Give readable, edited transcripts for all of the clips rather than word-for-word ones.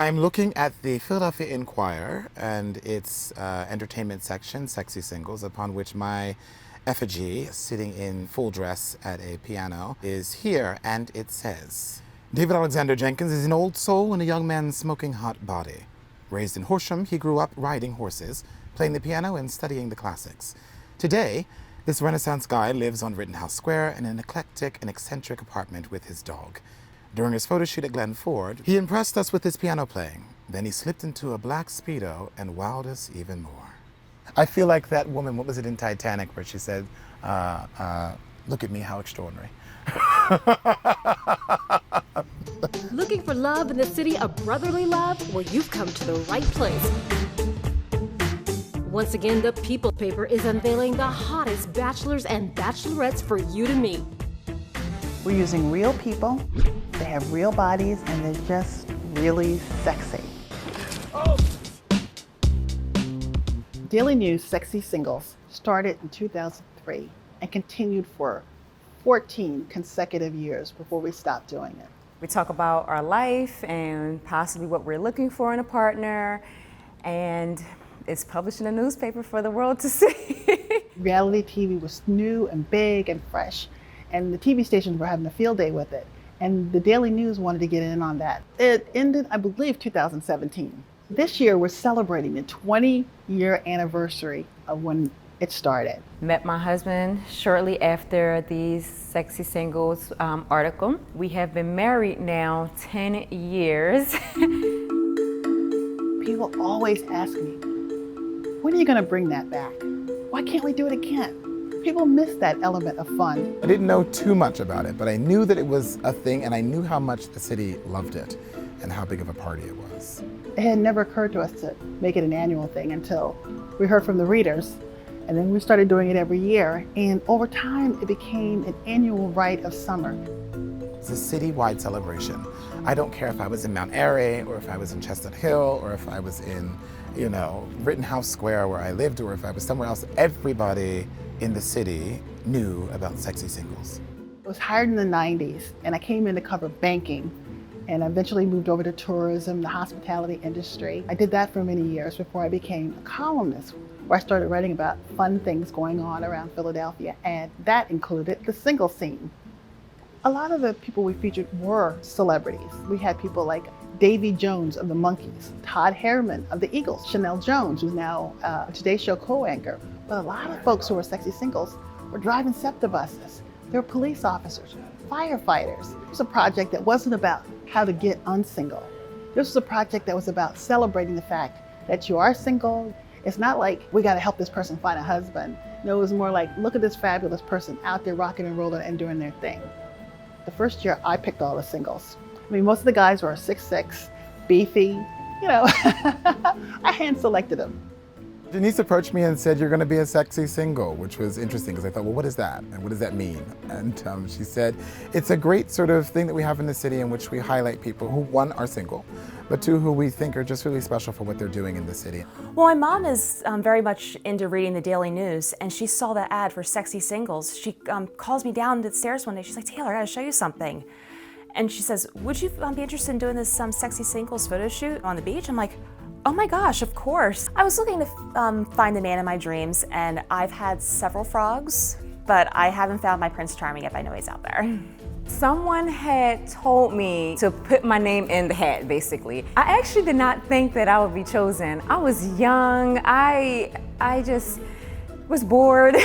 I'm looking at the Philadelphia Inquirer and its entertainment section, Sexy Singles, upon which my effigy, sitting in full dress at a piano, is here, and it says, David Alexander Jenkins is an old soul and a young man's smoking hot body. Raised in Horsham, he grew up riding horses, playing the piano and studying the classics. Today, this Renaissance guy lives on Rittenhouse Square in an eclectic and eccentric apartment with his dog. During his photo shoot at Glen Ford, he impressed us with his piano playing. Then he slipped into a black Speedo and wowed us even more. I feel like that woman, what was it in Titanic, where she said, look at me, how extraordinary. Looking for love in the city of brotherly love? Well, you've come to the right place. Once again, the People paper is unveiling the hottest bachelors and bachelorettes for you to meet. We're using real people, they have real bodies, and they're just really sexy. Oh. Daily News Sexy Singles started in 2003 and continued for 14 consecutive years before we stopped doing it. We talk about our life and possibly what we're looking for in a partner, and it's published in a newspaper for the world to see. Reality TV was new and big and fresh, and the TV stations were having a field day with it, and the Daily News wanted to get in on that. It ended, I believe, 2017. This year, we're celebrating the 20-year anniversary of when it started. Met my husband shortly after the Sexy Singles article. We have been married now 10 years. People always ask me, when are you going to bring that back? Why can't we do it again? People miss that element of fun. I didn't know too much about it, but I knew that it was a thing, and I knew how much the city loved it and how big of a party it was. It had never occurred to us to make it an annual thing until we heard from the readers, and then we started doing it every year, and over time it became an annual rite of summer. It's a citywide celebration. I don't care if I was in Mount Airy, or if I was in Chestnut Hill, or if I was in, Rittenhouse Square where I lived, or if I was somewhere else. Everybody in the city knew about Sexy Singles. I was hired in the 90s, and I came in to cover banking, and I eventually moved over to tourism, the hospitality industry. I did that for many years before I became a columnist, where I started writing about fun things going on around Philadelphia, and that included the single scene. A lot of the people we featured were celebrities. We had people like Davy Jones of the Monkees, Todd Herman of the Eagles, Chanel Jones, who's now a Today Show co-anchor. But a lot of folks who were sexy singles were driving SEPTA buses. They were police officers, firefighters. It was a project that wasn't about how to get unsingle. This was a project that was about celebrating the fact that you are single. It's not like we got to help this person find a husband. No, it was more like, look at this fabulous person out there rocking and rolling and doing their thing. The first year, I picked all the singles. I mean, most of the guys were 6'6", beefy, I hand selected them. Jenice approached me and said, you're going to be a sexy single, which was interesting because I thought, well, what is that? And what does that mean? And she said, it's a great sort of thing that we have in the city in which we highlight people who, one, are single, but two, who we think are just really special for what they're doing in the city. Well, my mom is very much into reading the Daily News, and she saw that ad for Sexy Singles. She calls me down the stairs one day. She's like, Taylor, I gotta show you something. And she says, would you be interested in doing this Sexy Singles photo shoot on the beach? I'm like, oh my gosh, of course. I was looking to find the man of my dreams, and I've had several frogs, but I haven't found my Prince Charming yet, but I know he's out there. Someone had told me to put my name in the hat, basically. I actually did not think that I would be chosen. I was young, I just was bored,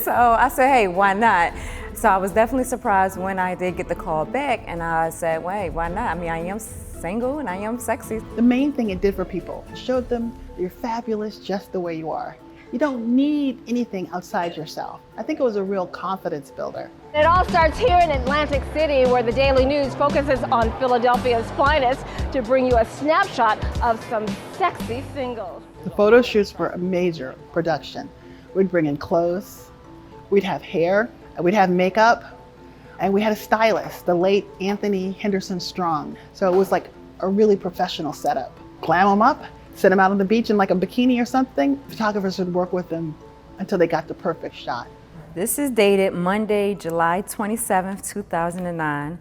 so I said, hey, why not? So I was definitely surprised when I did get the call back, and I said, wait, why not? I mean, I am single and I am sexy. The main thing it did for people, it showed them you're fabulous just the way you are. You don't need anything outside yourself. I think it was a real confidence builder. It all starts here in Atlantic City, where the Daily News focuses on Philadelphia's finest to bring you a snapshot of some sexy singles. The photo shoots were a major production. We'd bring in clothes, we'd have hair, we'd have makeup, and we had a stylist, the late Anthony Henderson Strong. So it was like a really professional setup. Glam them up, set them out on the beach in like a bikini or something. Photographers would work with them until they got the perfect shot. This is dated Monday, July 27th, 2009.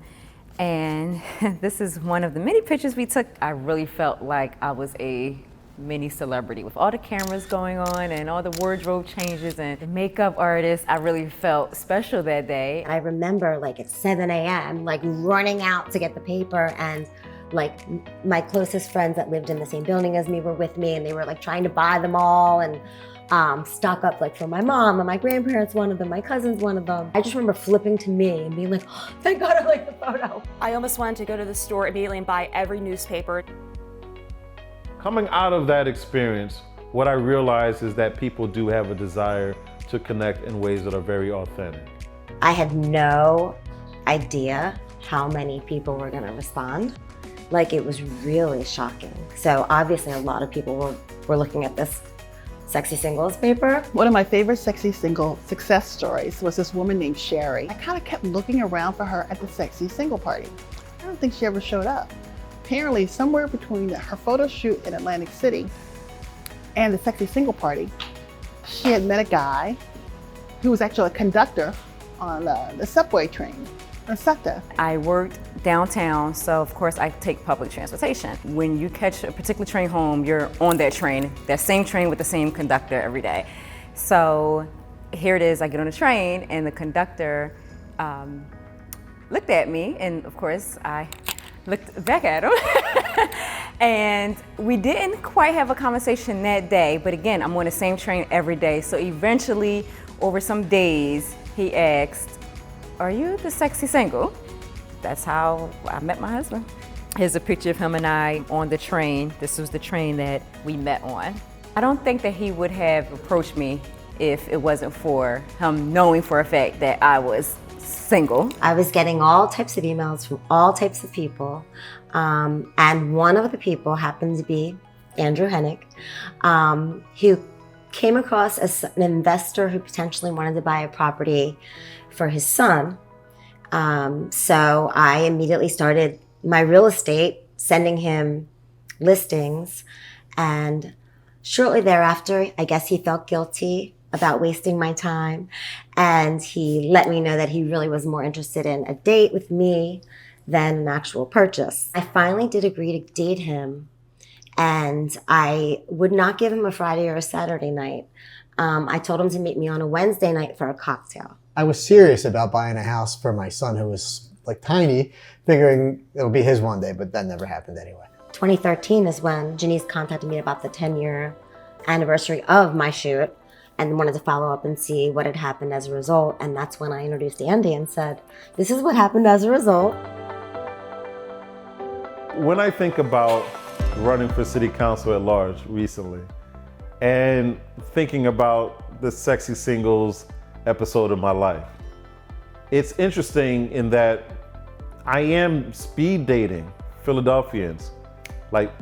And this is one of the many pictures we took. I really felt like I was a mini celebrity with all the cameras going on and all the wardrobe changes and the makeup artist. I really felt special that day. I remember like at 7 a.m. like running out to get the paper, and like my closest friends that lived in the same building as me were with me, and they were like trying to buy them all and stock up like for my mom and my grandparents, one of them, my cousins, one of them. I just remember flipping to me and being like, oh, thank God I like the photo. I almost wanted to go to the store immediately and buy every newspaper. Coming out of that experience, what I realized is that people do have a desire to connect in ways that are very authentic. I had no idea how many people were gonna respond. Like, it was really shocking. So obviously a lot of people were looking at this Sexy Singles paper. One of my favorite Sexy Single success stories was this woman named Sherry. I kind of kept looking around for her at the Sexy Single party. I don't think she ever showed up. Apparently, somewhere between her photo shoot in Atlantic City and the Sexy Single party, she had met a guy who was actually a conductor on the subway train, or SEPTA. I worked downtown, so of course I take public transportation. When you catch a particular train home, you're on that same train with the same conductor every day. So here it is, I get on the train and the conductor looked at me, and of course I looked back at him. And we didn't quite have a conversation that day, but again, I'm on the same train every day. So eventually, over some days, he asked, "Are you the Sexy Single?" That's how I met my husband. Here's a picture of him and I on the train. This was the train that we met on. I don't think that he would have approached me if it wasn't for him knowing for a fact that I was single. I was getting all types of emails from all types of people. And one of the people happened to be Andrew Hennick, who came across as an investor who potentially wanted to buy a property for his son. So I immediately started my real estate, sending him listings. And shortly thereafter, I guess he felt guilty about wasting my time. And he let me know that he really was more interested in a date with me than an actual purchase. I finally did agree to date him, and I would not give him a Friday or a Saturday night. I told him to meet me on a Wednesday night for a cocktail. I was serious about buying a house for my son, who was like tiny, figuring it'll be his one day, but that never happened anyway. 2013 is when Jenice contacted me about the 10-year anniversary of my shoot and wanted to follow up and see what had happened as a result. And that's when I introduced Andy and said, this is what happened as a result. When I think about running for city council at large recently and thinking about the Sexy Singles episode of my life, it's interesting in that I am speed dating Philadelphians, like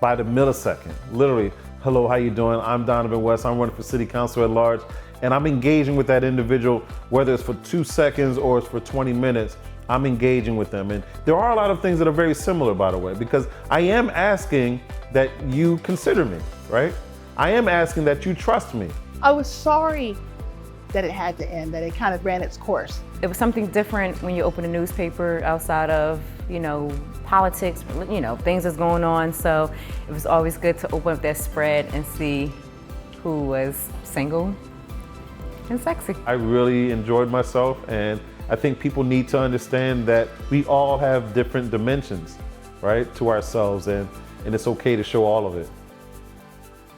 by the millisecond, literally. Hello, how you doing? I'm Donovan West. I'm running for city council at large. And I'm engaging with that individual, whether it's for 2 seconds or it's for 20 minutes, I'm engaging with them. And there are a lot of things that are very similar, by the way, because I am asking that you consider me, right? I am asking that you trust me. I was sorry that it had to end, that it kind of ran its course. It was something different when you open a newspaper outside of, politics, things that's going on. So it was always good to open up that spread and see who was single and sexy. I really enjoyed myself, and I think people need to understand that we all have different dimensions, right, to ourselves, and it's okay to show all of it.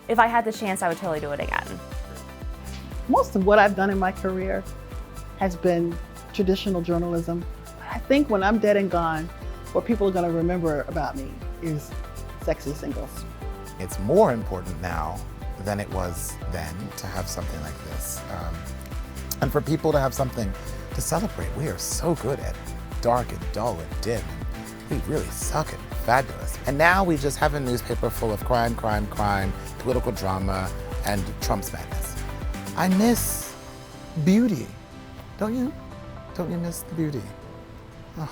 If I had the chance, I would totally do it again. Most of what I've done in my career has been traditional journalism. I think when I'm dead and gone, what people are going to remember about me is Sexy Singles. It's more important now than it was then to have something like this. And for people to have something to celebrate. We are so good at dark and dull and dim. We really suck at fabulous. And now we just have a newspaper full of crime, political drama, and Trump's madness. I miss beauty. Don't you? Don't you miss the beauty? Oh.